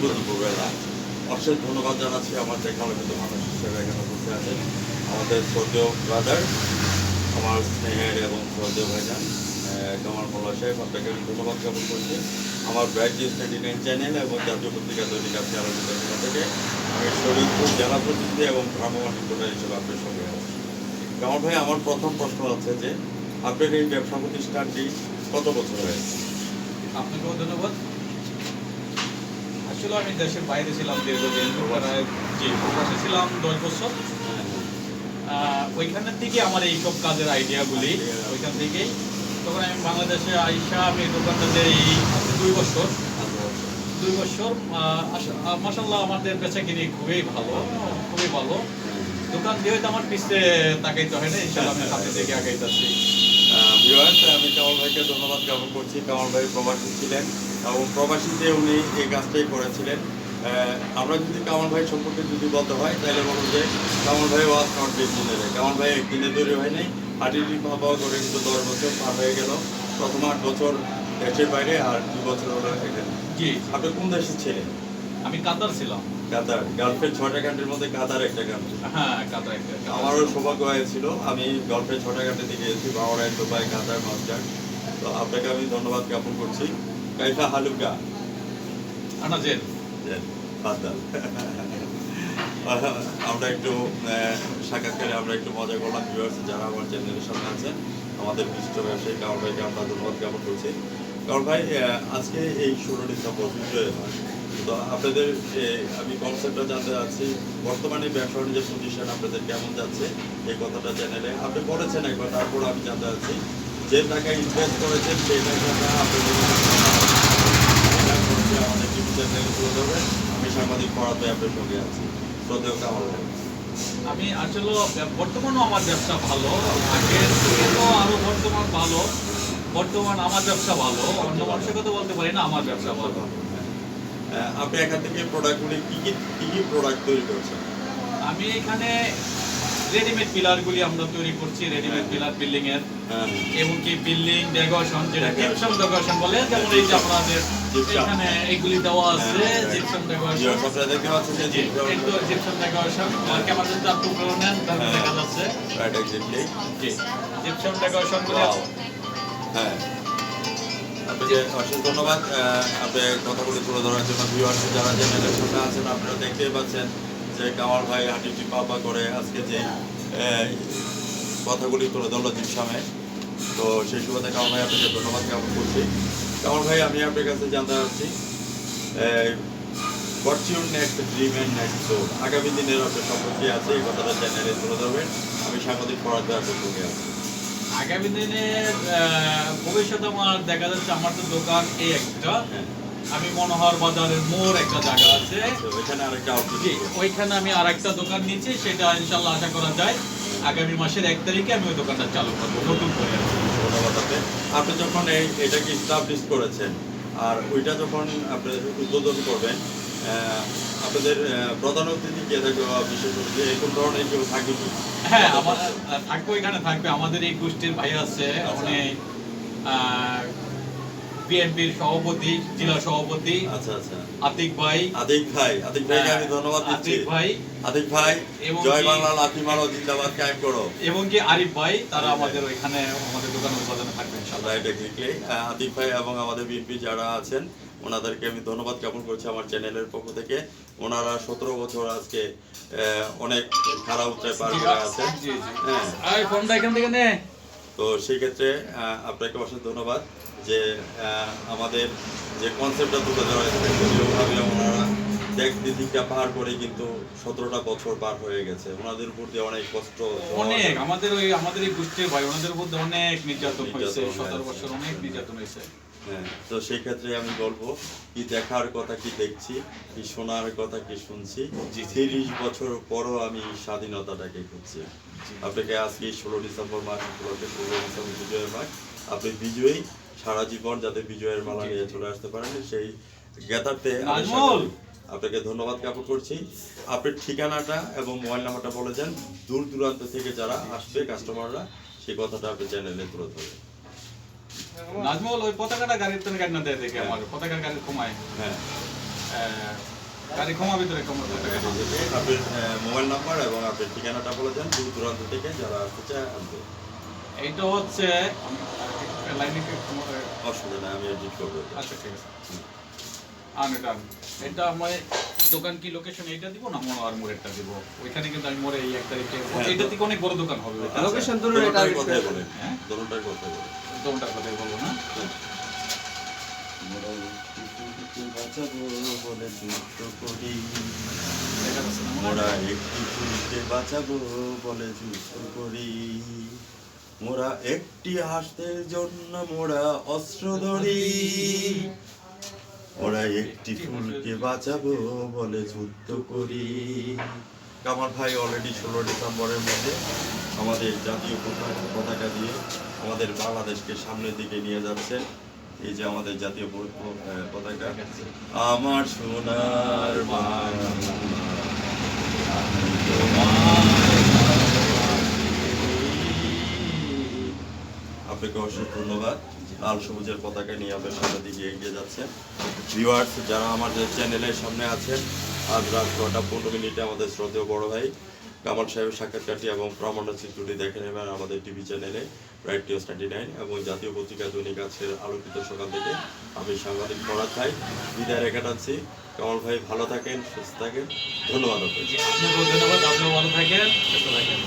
শুভ দুপুরবেলা। অশেষ ধন্যবাদ জানাচ্ছি আমার দেখালোকিত মানুষ হিসেবে এখানে বসে আছেন আমাদের শ্রদ্ধেয় ব্রাদার, আমার স্নেহের এবং শ্রদ্ধেয় ভাইজান কামাল মোল্লা সাহেব। আপনাকে আমি ধন্যবাদ জ্ঞাপন করছি আমার ব্রাইট নিউজ 99 চ্যানেল এবং জাতীয় পত্রিকা দৈনিক আজকে আলোচিত থেকে আমি শরীরপুর জেলা প্রতিনিধি এবং ভ্রাম্যমাণ রিপোর্টার হিসেবে আপনার সঙ্গে আছি। কামাল ভাই, আমার প্রথম প্রশ্ন হচ্ছে যে আপনার এই ব্যবসা প্রতিষ্ঠানটি কত বছর হয়েছে? আপনাকেও ধন্যবাদ। আসলে আমি দেশের বাইরে ছিলাম দীর্ঘদিন, প্রবাসে ছিলাম 10 বছর। ওইখানের থেকে আমার এইসব কাজের আইডিয়াগুলি ওইখান থেকেই। তখন আমি বাংলাদেশে আইসা আমি দোকানটাতে এই 2 বছর মাশাআল্লাহ আমাদের বেচাকিনি খুবই ভালো। দোকান দিয়ে হয়তো আমার পিছনে তাকাইতে হয় না, ইনশাআল্লাহ আমি সামনে থেকে আগাইতেছি। আমি কামাল ভাইকে ধন্যবাদ জ্ঞাপন করছি। কামাল ভাই প্রবাসী ছিলেন এবং প্রবাসীতে উনি এই কাজটাই করেছিলেন। আমরা যদি কামাল ভাই সম্পর্কে যদি বলতে হয় তাহলে বলবো যে কামাল ভাই ওয়াজ নট বিগিনার। কামাল ভাই একদিনে তৈরি হয়নি, হাঁটিটি পাওয়া করে কিন্তু 10 বছর পার হয়ে গেল। প্রথম 8 বছর দেশের বাইরে আর 2 বছর হলো এখানে। জি, আপনি কোন দেশে ছিলেন? আমি কাতার ছিলাম। কাতার। গালফের 6টা কান্ট্রির মধ্যে কাতার একটা কান্ট্রি। হ্যাঁ, কাতার একটা। আমারও সৌভাগ্য হয়েছিল, আমি গল্পের 6টা কান্ট্রি থেকে গিয়েছি, বাংলাদেশ, দুবাই, কাতার, মাস্টার। তো আপনাকে আমি ধন্যবাদ জ্ঞাপন করছি। কাইফা হালুকা আনা জেল বাদাল। আমরা একটু সাক্ষাৎকারে আমরা একটু মজা করলাম। ভিউয়ার্স যারা আমার চ্যানেলের সামনে আছেন, আমাদের বিশিষ্ট ব্যবসায়ী কামাল ভাইকে আমরা ধন্যবাদ জ্ঞাপন করছি। কামাল ভাই, আজকে এই 16 ডিসেম্বর বিজয় হয়, তো আপনাদের আমি কনসেপ্টটা জানতে চাচ্ছি, বর্তমানে ব্যবসা বাণিজ্য প্রতিষ্ঠান আপনাদের কেমন যাচ্ছে এই কথাটা চ্যানেলে আপনি করেছেন একবার, তারপর আমি জানতে চাচ্ছি যে টাকা ইনভেস্ট করেছেন সেই টাকাটা আপনাদের আমাদের টিভি চ্যানেলে তুলে ধরবেন। আমি সাংবাদিক পড়াতে আপনার সঙ্গে আছি। শ্রদ্ধেয় কামাল ভাই, আমি আসলে বর্তমানও আমার ব্যবসা ভালো, আগের থেকে তো আরো বর্তমান ভালো। বর্তমান আমার ব্যবসা ভালো, অন্য মানুষের কথা বলতে পারি না, আমার ব্যবসা ভালো। আপনি এখান থেকে প্রোডাক্টগুলি কি প্রোডাক্ট তৈরি করছেন? আমি এখানে রেডিমেড পিলারগুলি আমরা তৈরি করছি, রেডিমেড পিলার বিল্ডিং এর, এবং কি বিল্ডিং ডেকোরেশন, যেটা জিপসাম ডেকোরেশন বলে, যেমন এই যে আপনাদের এখানে এইগুলি দেওয়া আছে জিপসাম ডেকোরেশন। আপনারা দেখতে পাচ্ছেন যে জিপসাম ডেকোরেশন ক্যামেরা যদি আপনি উপরে নেন তাহলে দেখা যাচ্ছে রাইট এক্স্যাক্টলি জি জিপসাম ডেকোরেশন গুলো। হ্যাঁ, আপনাকে অশেষ ধন্যবাদ আপনি কথাগুলি তুলে ধরার জন্য। ভিউয়ার্স যারা চ্যানেলের সামনে আছেন, আপনারা দেখতেই পাচ্ছেন যে কামাল ভাই হাঁটিটি পাপা করে আজকে যে কথাগুলি তুলে ধরলো জিপসামে। তো সেই সুবাদে কামাল ভাই আপনাকে ধন্যবাদ জ্ঞাপন করছি। কামাল ভাই, আমি আপনার কাছে জানতে চাচ্ছি fortune next dream and next soul, আগামী দিনের আপনার সম্পর্কে আছে এই কথাটা চ্যানেলে তুলে ধরবেন। আমি সাংবাদিক পড়াতে আপনার সঙ্গে আছি। আগামী দিনে ভবিষ্যতে আমার দেখা যাচ্ছে, আমার তো দোকান এই একটা, আমি মনোহর বাজারের মোড় একটা জায়গা আছে, ওইখানে আরেকটা ওইখানে আমি আরেকটা দোকান নিয়েছি, সেটা ইনশাল্লাহ আশা করা যায় আগামী মাসের 1 তারিখে আমি ওই দোকানটা চালু করবো নতুন করে। ধন্যবাদ। আপনি যখন এটাকে স্টাবলিশ করেছেন আর ওইটা যখন আপনি উদ্বোধন করবেন, আপনাদের প্রধান অতিথি কে থাকবে, বিশেষ অতিথি এরকম ধরনের কেউ থাকবে কি? হ্যাঁ, আমার থাকবে, এখানে থাকবে আমাদের এই গোষ্ঠীর ভাই আছে, উনি বিএনপির সভাপতি, জেলা সভাপতি। আচ্ছা, আতিক ভাইকে আমি ধন্যবাদ দিচ্ছি। আতিক ভাই, জয় বাংলা, লাথি মারো, জিন্দাবাদ কায়েম করো। এবং কি আরিফ ভাই, তারা আমাদের ওইখানে আমাদের দোকানে উৎপাদনে থাকবে ইনশাআল্লাহ। আতিক ভাই এবং আমাদের বিএনপি যারা আছেন ওনাদেরকে আমি ধন্যবাদ জ্ঞাপন করছি আমার চ্যানেলের পক্ষ থেকে। ওনারা 17 বছর আজকে অনেক খারাপ উচ্চায় পার করে আছেন। হ্যাঁ, তো সেই ক্ষেত্রে আপনাকে অশেষ ধন্যবাদ যে আমাদের যে কনসেপ্টটা তুলে ধরা হয়েছে ওইভাবে ওনারা দিকটা পার করে কিন্তু 17টা বছর পার হয়ে গেছে। ওনাদের উপর দিয়ে অনেক কষ্ট, অনেক আমাদের এই গোষ্ঠীর ভাই ওনাদের উপর অনেক নির্যাতন হয়েছে, 17 বছর অনেক নির্যাতন হয়েছে। হ্যাঁ, তো সেই ক্ষেত্রে আমি বলবো কি দেখার কথা কি দেখছি, কি শোনার কথা কি শুনছি, 30 বছর পরও আমি স্বাধীনতাটাকে খুঁজছি। আপনাকে আজকে 16 ডিসেম্বর মাস উপলক্ষে 16 ডিসেম্বর বিজয়ের মাস, আপনি বিজয়ী, সারা জীবন যাতে বিজয়ের মালা নিয়ে চলে আসতে পারেন সেই জ্ঞাতার্থে আপনাকে ধন্যবাদ জ্ঞাপন করছি। আপনার ঠিকানাটা এবং মোবাইল নাম্বারটা বলে যান, দূর দূরান্ত থেকে যারা আসবে কাস্টমাররা সেই কথাটা আপনি চ্যানেলে তুলে ধরবেন। নাজমুল, ওই পতাকাটা গাড়ির গাড়ি না দেয় দেখে আমার পতাকার গাড়ি কমায়। হ্যাঁ, গাড়ি ক্ষমা ভিতরে ক্ষমা ভিতরে। আপনার মোবাইল নাম্বার এবং আপনার ঠিকানাটা বলে দেন, দূর দূরান্ত থেকে যারা আসতে চায় আনবে। এইটা হচ্ছে লাইনে অসুবিধা নেই, আমি এডিট করবো এটা। আচ্ছা ঠিক আছে এটা এটা আমার দোকান কি লোকেশন এইটা দিব না মনোয়ার মোড়েরটা দিব? ওইখানে কিন্তু আমি মোড়ে এই 1 তারিখে এইটা থেকে অনেক বড় দোকান হবে ওইটা। লোকেশন ধরুন এটা দোনোটার কথাই বলেন, হ্যাঁ দোনোটার কথাই বলেন। দোকানটার কথাই বলবো না। মোরা একটি ফুলকে বাঁচাবো বলে যুদ্ধ করি, দেখা যাচ্ছে না মনে হয়? মোরা একটি ফুলকে বাঁচাবো বলে যুদ্ধ করি, মোরা একটি হাসতের জন্য মোরা অস্ত্র ধরি, মোরা একটি ফুলকে বাঁচাবো বলে যুদ্ধ করি। কামাল ভাই অলরেডি 16 ডিসেম্বরের মধ্যে আমাদের জাতীয় পতাকা দিয়ে আমাদের বাংলাদেশকে সামনের দিকে নিয়ে যাচ্ছেন। এই যে আমাদের জাতীয় পতাকা, আমার সোনার বাংলা, আমি তোমার আপনাকে অশেষ ধন্যবাদ। লাল সবুজের পতাকা নিয়ে আপনার সামনের দিকে এগিয়ে যাচ্ছেন। ভিউয়ার্স যারা আমাদের চ্যানেলের সামনে আছেন, আজ রাত 9:15 আমাদের শ্রদ্ধেয় বড় ভাই কামাল সাহেবের সাক্ষাৎকারটি এবং প্রমাণ চিত্রটি দেখে নেবেন আমাদের টিভি চ্যানেলে রাইট নিউজ 99 এবং জাতীয় পত্রিকা দৈনিক আজকের আলোকিত সকাল থেকে। আমি সাংবাদিক পড়া চাই, বিদায় রেখে যাচ্ছি। কামাল ভাই ভালো থাকেন, সুস্থ থাকেন, ধন্যবাদ আপনাকে। আপনাকেও ধন্যবাদ, আপনিও ভালো থাকেন, সুস্থ থাকেন।